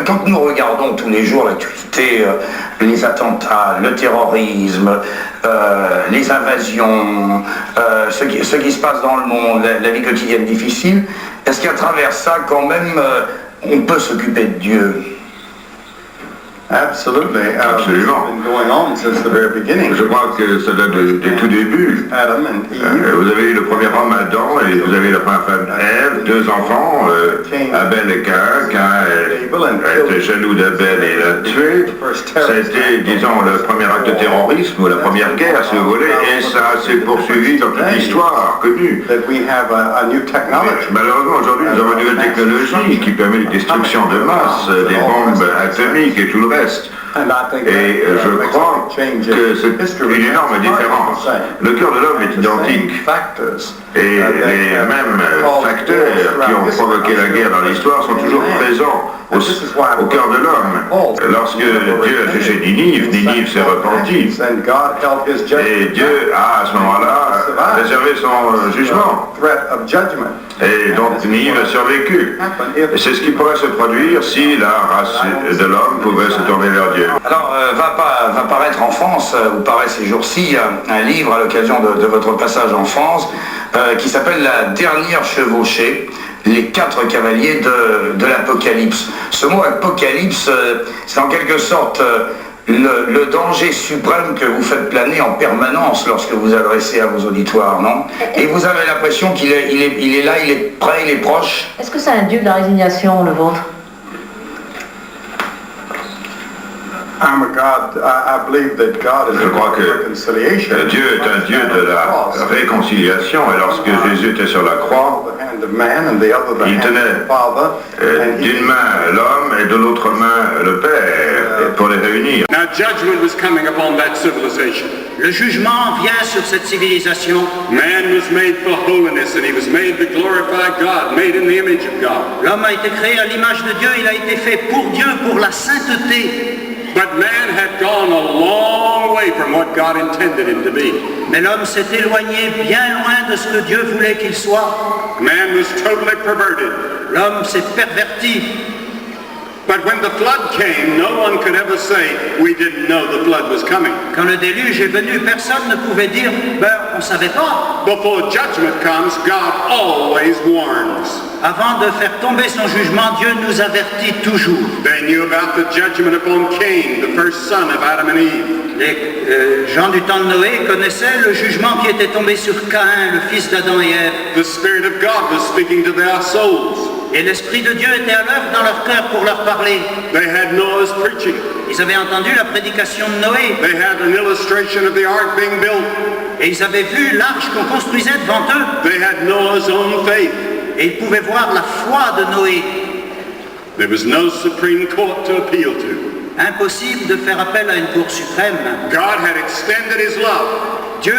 Quand nous regardons tous les jours l'actualité, les attentats, le terrorisme, les invasions, ce qui se passe dans le monde, la vie quotidienne difficile, est-ce qu'à travers ça, quand même, on peut s'occuper de Dieu? Absolutely. Absolument. It's been going on since the very beginning. Je crois que ça date des tout débuts. Adam and Eve. Vous avez eu le premier homme Adam et vous avez la première femme Ève, deux enfants, Abel et Caïn. Caïn était jaloux d'Abel et l'a tué. Ça a été, disons, le premier acte de terrorisme ou la première guerre, si vous voulez, et ça s'est poursuivi dans toute l'histoire connue. Malheureusement, aujourd'hui, nous avons une nouvelle technologie qui permet des destructions de masse, des bombes atomiques et tout le reste. Et je crois que c'est une énorme différence. Le cœur de l'homme est identique. Et les mêmes facteurs qui ont provoqué la guerre dans l'histoire sont toujours présents au cœur de l'homme. Lorsque Dieu a jugé Ninive, Ninive s'est repentie. Et Dieu a à ce moment-là réservé son jugement. Et donc Ninive a survécu. Et c'est ce qui pourrait se produire si la race de l'homme pouvait se tourner vers Dieu. Alors, va paraître en France, ou paraît ces jours-ci, un livre à l'occasion de votre passage en France, qui s'appelle La dernière chevauchée, les 4 cavaliers de l'Apocalypse. Ce mot Apocalypse, c'est en quelque sorte le danger suprême que vous faites planer en permanence lorsque vous adressez à vos auditoires, non? Et vous avez l'impression qu'il est là, il est prêt, il est proche. Est-ce que c'est un Dieu de la résignation, le vôtre? Je crois que Dieu est un Dieu de la réconciliation, et lorsque Jésus était sur la croix, il tenait d'une main l'homme et de l'autre main le Père pour les réunir. Now judgment was coming upon that civilization. Le jugement vient sur cette civilisation. Man was made for holiness and he was made to glorify God, made in the image of God. L'homme a été créé à l'image de Dieu, il a été fait pour Dieu, pour la sainteté. But man had gone a long way from what God intended him to be. Mais l'homme s'est éloigné bien loin de ce que Dieu voulait qu'il soit. Man was totally perverted. L'homme s'est perverti. But when the flood came, no one could ever say, we didn't know the flood was coming. Quand le déluge est venu, personne ne pouvait dire, on ne savait pas. Before judgment comes, God always warns. Avant de faire tomber son jugement, Dieu nous avertit toujours. They knew about the judgment upon Cain, the first son of Adam and Eve. Les gens du temps de Noé connaissaient le jugement qui était tombé sur Caïn, le fils d'Adam et Ève. The Spirit of God was speaking to their souls. Et l'Esprit de Dieu était à l'œuvre dans leur cœur pour leur parler. They had Noah's preaching. Ils avaient entendu la prédication de Noé. They had an illustration of the ark being built. Et ils avaient vu l'arche qu'on construisait devant eux. They had Noah's own faith. Et ils pouvaient voir la foi de Noé. There was no supreme court to appeal to. Impossible de faire appel à une cour suprême. God had extended his love. Dieu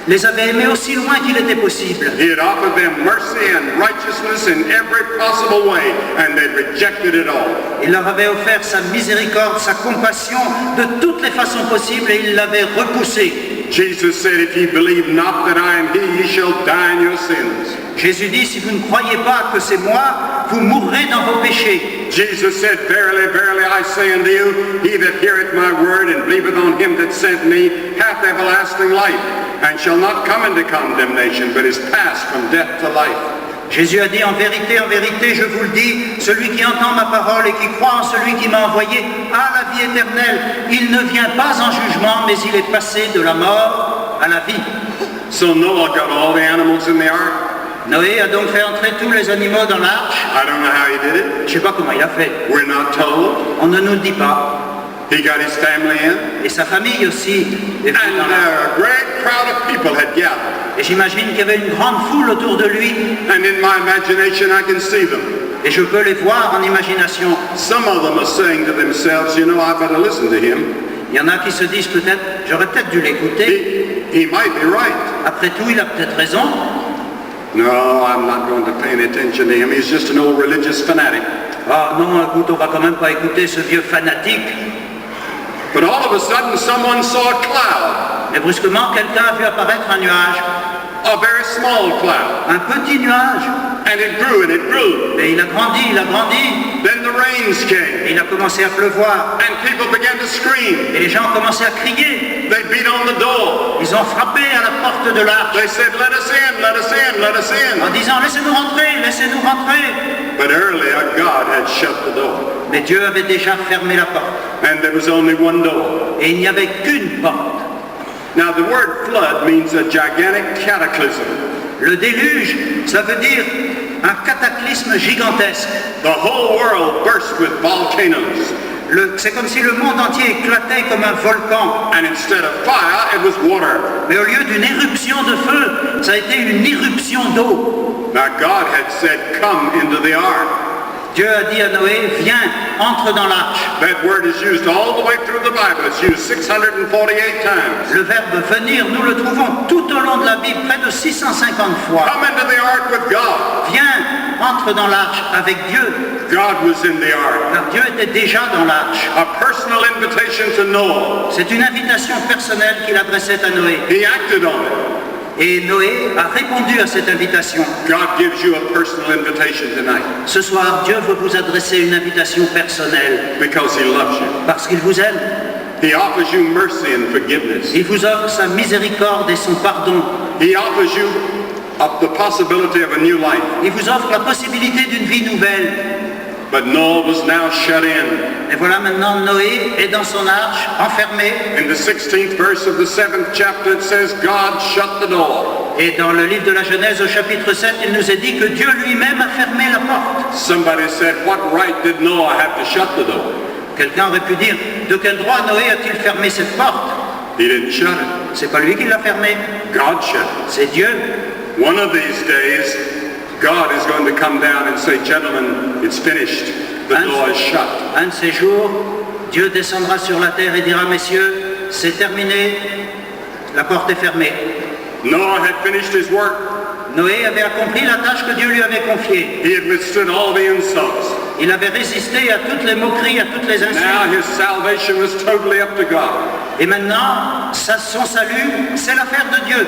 les avait aimés aussi loin qu'il était possible. He had offered them mercy and righteousness in every possible way, and they rejected it all. Il leur avait offert sa miséricorde, sa compassion de toutes les façons possibles, et ils l'avaient repoussé. Jesus said, if ye believe not that I am he, ye shall die in your sins. Jésus dit, si vous ne croyez pas que c'est moi, vous mourrez dans vos péchés. Jesus said, verily, verily, I say unto you, he that heareth my word and believeth on him that sent me hath everlasting life, and shall not come into condemnation, but is passed from death to life. Jésus a dit, en vérité, je vous le dis, celui qui entend ma parole et qui croit en celui qui m'a envoyé a la vie éternelle. Il ne vient pas en jugement, mais il est passé de la mort à la vie. So Noah got all the animals in the ark. Noé a donc fait entrer tous les animaux dans l'arche. I don't know how he did it. Je ne sais pas comment il a fait. We're not told. On ne nous le dit pas. He got his family in. Et sa famille aussi. And a great crowd of people had gathered. Et j'imagine qu'il y avait une grande foule autour de lui. And in my imagination I can see them. Et je peux les voir en imagination. Some of them are saying to themselves, you know, I better listen to him. Il y en a qui se disent peut-être, j'aurais peut-être dû l'écouter. He might be right. Après tout, il a peut-être raison. No, I'm not going to pay any attention to him. He's just an old religious fanatic. Ah non, écoute, on va quand même pas écouter ce vieux fanatique. But all of a sudden, someone saw a cloud. Mais brusquement, quelqu'un a vu apparaître un nuage. A very small cloud. Un petit nuage. And it grew and it grew. Et il a grandi, il a grandi. Then the the rains came. Et il a commencé à pleuvoir. And people began to scream. Et les gens ont commencé à crier. They beat on the door. Ils ont frappé à la porte de l'arche They said, let us in, let us in, let us in. en disant laissez-nous rentrer, laissez-nous rentrer. But earlier, God had shut the door. Mais Dieu avait déjà fermé la porte. And there was only one door. Et il n'y avait qu'une porte. Now, the word flood means a gigantic cataclysm. Le déluge, ça veut dire un cataclysme gigantesque. The whole world burst with volcanoes. C'est comme si le monde entier éclatait comme un volcan. And instead of fire, it was water. Mais au lieu d'une éruption de feu, ça a été une irruption d'eau. Now, God had said, come into the ark. Dieu a dit à Noé, viens, entre dans l'arche. That word is used all the way through the Bible. It's used 648 times. Le verbe venir, nous le trouvons tout au long de la Bible, près de 650 fois. Come into the ark with God. Viens, entre dans l'arche avec Dieu. God was in the ark. Car Dieu était déjà dans l'arche. A personal invitation to Noah. C'est une invitation personnelle qu'il adressait à Noé. He acted on it. Et Noé a répondu à cette invitation. God gives you a personal invitation tonight. Ce soir, Dieu veut vous adresser une invitation personnelle. Because he loves you. Parce qu'il vous aime. He offers you mercy and forgiveness. Il vous offre sa miséricorde et son pardon. He offers you the possibility of a new life. Il vous offre la possibilité d'une vie nouvelle. But Noah was now shut in. Et voilà maintenant Noé est dans son arche, enfermé. In the 16th verse of the 7th chapter it says God shut the door. Et dans le livre de la Genèse au chapitre 7, il nous est dit que Dieu lui-même a fermé la porte. Somebody said, what right did Noah have to shut the door? Quelqu'un aurait pu dire, de quel droit Noé a-t-il fermé cette porte? He didn't shut it. C'est pas lui qui l'a fermée. God shut it. C'est Dieu. One of these days, God is going to come down and say, gentlemen, it's finished. The door is shut. Un de ces jours, Dieu descendra sur la terre et dira, messieurs, c'est terminé, la porte est fermée. Noah had finished his work. Noé avait accompli la tâche que Dieu lui avait confiée. He had withstood all the insults. Il avait résisté à toutes les moqueries, à toutes les insultes. Now his salvation was totally up to God. Et maintenant, son salut, c'est l'affaire de Dieu.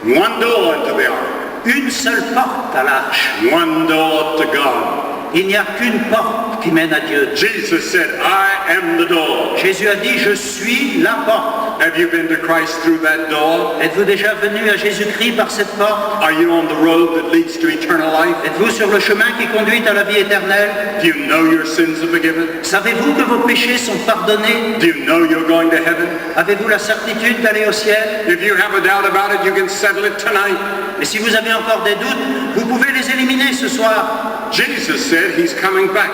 One door into the ark. Une seule porte à l'arche. One door to God. Il n'y a qu'une porte qui mène à Dieu. Jesus said, I am the door. Jésus a dit, je suis la porte. Have you been to Christ through that door? Êtes-vous déjà venu à Jésus-Christ par cette porte? Are you on the road that leads to eternal life? Êtes-vous sur le chemin qui conduit à la vie éternelle? Do you know your sins are forgiven? Savez-vous que vos péchés sont pardonnés? Do you know you're going to heaven? Avez-vous la certitude d'aller au ciel? If you have a doubt about it, you can settle it tonight. Mais si vous avez encore des doutes, vous pouvez les éliminer ce soir. Jesus said he's coming back.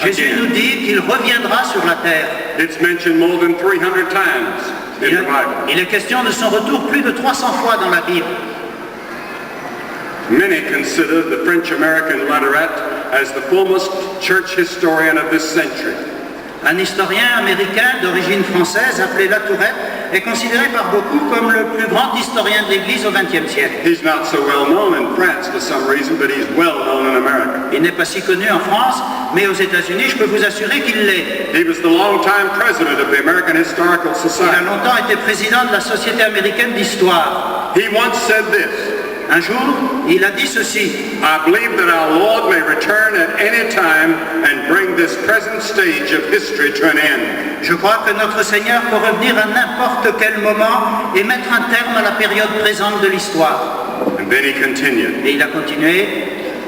Jésus nous dit qu'il reviendra sur la terre. It's mentioned more than 300 times in the Bible. Il est question de son retour plus de 300 fois dans la Bible. Many consider the French-American Latourette as the foremost church historian of this century. Un historien américain d'origine française appelé Latourette est considéré par beaucoup comme le plus grand historien de l'Église au XXe siècle. He's not so well known in France for some reason, but he's well known in America. Il n'est pas si connu en France, mais aux États-Unis, je peux vous assurer qu'il l'est. He was the long-time president of the American Historical Il a Society. longtemps été président de la Société américaine d'histoire. He once said this, Un jour, il a dit ceci. I believe that our Lord may return at any time and bring this present stage of history to an end. Je crois que notre Seigneur peut revenir à n'importe quel moment et mettre un terme à la période présente de l'histoire. And then he continued, Et il a continué.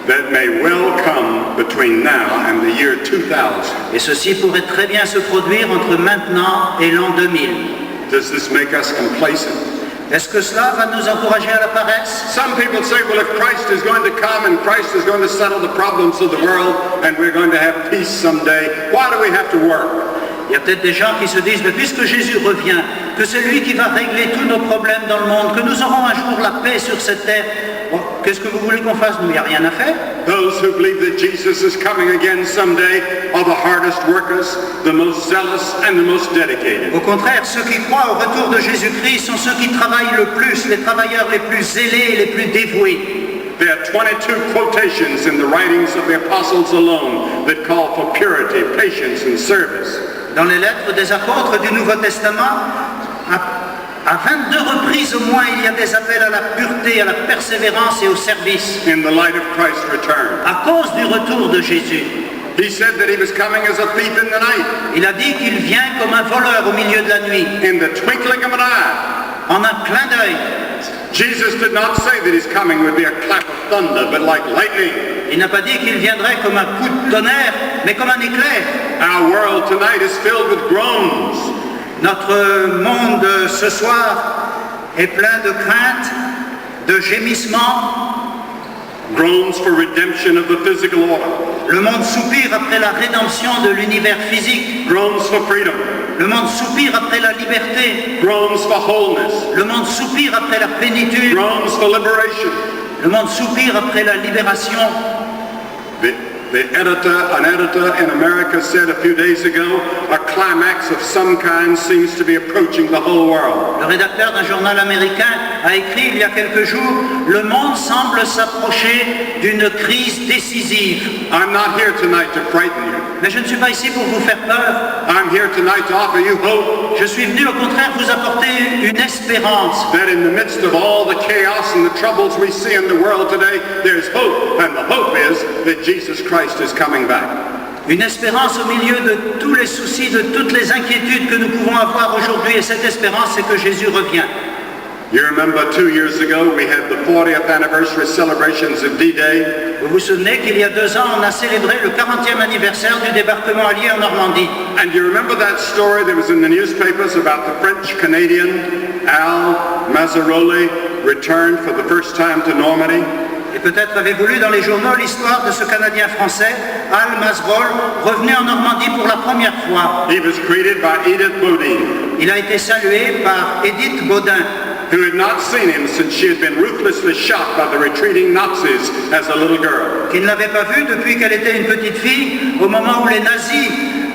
that may well come between now and the year 2000. Et ceci pourrait très bien se produire entre maintenant et l'an 2000. Does this make us complacent? Est-ce que cela va nous encourager à la paresse? Some people say, well, if Christ is going to come and Christ is going to settle the problems of the world and we're going to have peace someday, why do we have to work? Il y a peut-être des gens qui se disent, mais puisque Jésus revient, que c'est lui qui va régler tous nos problèmes dans le monde, que nous aurons un jour la paix sur cette terre, bon, qu'est-ce que vous voulez qu'on fasse? Nous, il n'y a rien à faire. Those who believe that Jesus is coming again someday are the hardest workers, the most zealous, and the most dedicated. Au contraire, ceux qui croient au retour de Jésus-Christ sont ceux qui travaillent le plus, les travailleurs les plus zélés et les plus dévoués. There are 22 quotations in the writings of the apostles alone that call for purity, patience, and service. Dans les lettres des apôtres du Nouveau Testament, à 22 reprises au moins, il y a des appels à la pureté, à la persévérance et au service. In the light of Christ's return. À cause du retour de Jésus. He said that he was coming as a thief in the night. Il a dit qu'il vient comme un voleur au milieu de la nuit, In the twinkling of an eye. en un clin d'œil. Jesus did not say that his coming would be a clap of thunder, but like lightning. Il n'a pas dit qu'il viendrait comme un coup de tonnerre, mais comme un éclair. Our world tonight is filled with groans. Notre monde ce soir est plein de craintes, de gémissements. Groans for redemption of the physical order. Le monde soupire après la rédemption de l'univers physique. Groans for freedom. Le monde soupire après la liberté. Groans for wholeness. Le monde soupire après la plénitude. Groans for liberation. Le monde soupire après la libération. An editor in America said a few days ago, a climax of some kind seems to be approaching the whole world. Le rédacteur d'un journal américain a écrit il y a quelques jours, le monde semble s'approcher d'une crise décisive. I'm not here tonight to frighten you. Mais je ne suis pas ici pour vous faire peur. I'm here tonight to offer you hope. Je suis venu au contraire vous apporter une espérance. That in the midst of all the chaos and the troubles we see in the world today, there's hope. And the hope is that Jesus Christ is coming back. Une espérance au milieu de tous les soucis, de toutes les inquiétudes que nous pouvons avoir aujourd'hui. Et cette espérance, c'est que Jésus revient. You remember 2 years ago we had the 40th anniversary celebrations of D-Day. Vous vous souvenez qu'il y a 2 ans, on a célébré le 40e anniversaire du débarquement allié en Normandie. And you remember that story that was in the newspapers about the French-Canadian Al Mazzaroli returned for the first time to Normandy? Et peut-être avez-vous lu dans les journaux l'histoire de ce Canadien français, Al Mazzaroli, revenu en Normandie pour la première fois. He was greeted by Edith Bodine. Il a été salué par Edith Baudin, who had not seen him since she had been ruthlessly shot by the retreating Nazis as a little girl. qui ne l'avait pas vue depuis qu'elle était une petite fille, au moment où les nazis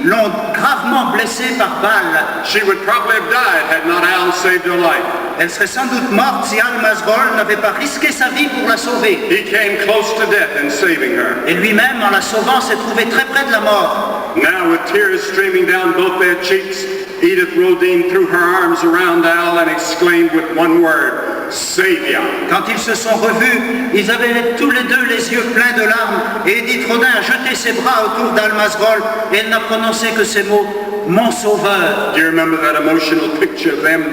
l'ont gravement blessée par balle. She would probably have died had not Al saved her life. Elle serait sans doute morte si Al Mazzaroli n'avait pas risqué sa vie pour la sauver. He came close to death in saving her. Et lui-même, en la sauvant, s'est trouvé très près de la mort. Now, with tears streaming down both their cheeks, Edith Rodin threw her arms around Al and exclaimed with one word, Savior. Quand ils se sont revus, ils avaient tous les deux les yeux pleins de larmes et Edith Rodin a jeté ses bras autour d'Al Mazzaroli et elle n'a prononcé que ces mots, mon sauveur. Do you remember that emotional picture of them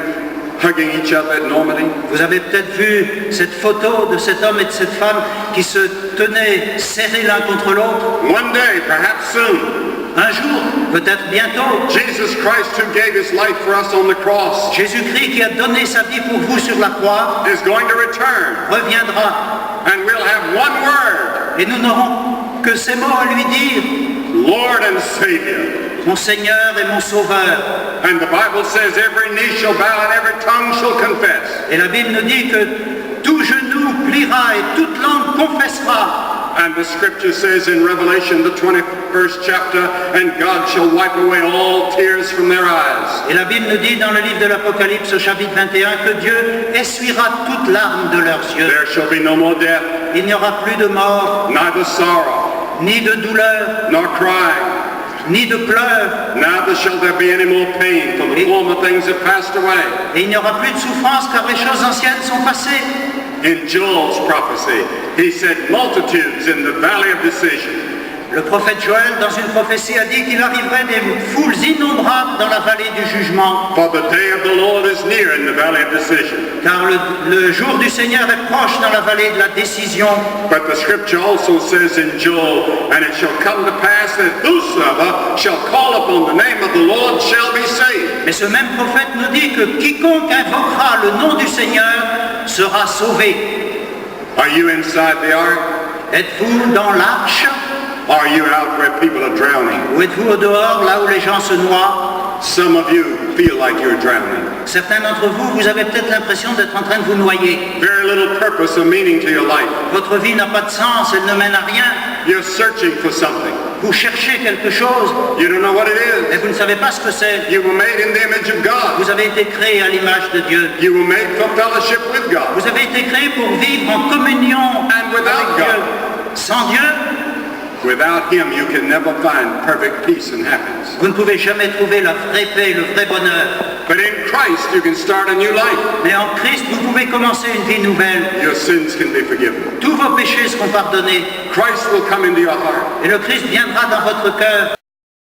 hugging each other at Normandy? Vous avez peut-être vu cette photo de cet homme et de cette femme qui se tenaient serrés l'un contre l'autre. One day, perhaps soon, Un jour, peut-être bientôt, Jesus Christ, who gave his life for us on the cross, Jésus-Christ qui a donné sa vie pour vous sur la croix is going to return, reviendra and we'll have one word, et nous n'aurons que ces mots à lui dire, Lord and Savior. mon Seigneur et mon Sauveur. And the Bible says every knee shall bow and every tongue shall confess. Et la Bible nous dit que tout genou pliera et toute langue confessera. And the scripture says in Revelation, the 21st chapter, and God shall wipe away all tears from their eyes. Et la Bible nous dit dans le livre de l'Apocalypse au chapitre 21 que Dieu essuiera toute larme de leurs yeux. There shall be no more death, Il n'y aura plus de mort, neither sorrow, ni de douleur, nor crying. ni de pleurs. Neither shall there be any more pain, for the former things have passed away. Et il n'y aura plus de souffrance car les choses anciennes sont passées. In Joel's prophecy, he said multitudes in the valley of decision. Le prophète Joël, dans une prophétie, a dit qu'il arriverait des foules innombrables dans la vallée du jugement. For the day of the Lord is near in the valley of decision. Car le jour du Seigneur est proche dans la vallée de la décision. But the scripture also says in Joel, and it shall come to pass that whosoever shall call upon the name of the Lord shall be saved. Mais ce même prophète nous dit que quiconque invoquera le nom du Seigneur sera sauvé. Are you inside the ark? Êtes-vous dans l'arche? Are you out where people are drowning? Ou êtes-vous au dehors, là où les gens se noient? Some of you feel like you're drowning. Certains d'entre vous, vous avez peut-être l'impression d'être en train de vous noyer. Very little purpose or meaning to your life. Votre vie n'a pas de sens, elle ne mène à rien. You're searching for something. Vous cherchez quelque chose, You don't know what it et is. vous ne savez pas ce que c'est. You were made in the image of God. Vous avez été créé à l'image de Dieu. You were made for fellowship with God. Vous avez été créé pour vivre en communion And without avec Dieu. God. Sans Dieu, Without Him, you can never find perfect peace and happiness. vous ne pouvez jamais trouver la vraie paix, le vrai bonheur. But in Christ, you can start a new life. Mais en Christ, vous pouvez commencer une vie nouvelle. Your sins can be forgiven. Tous vos péchés seront pardonnés. Christ will come into your heart. Et le Christ viendra dans votre cœur.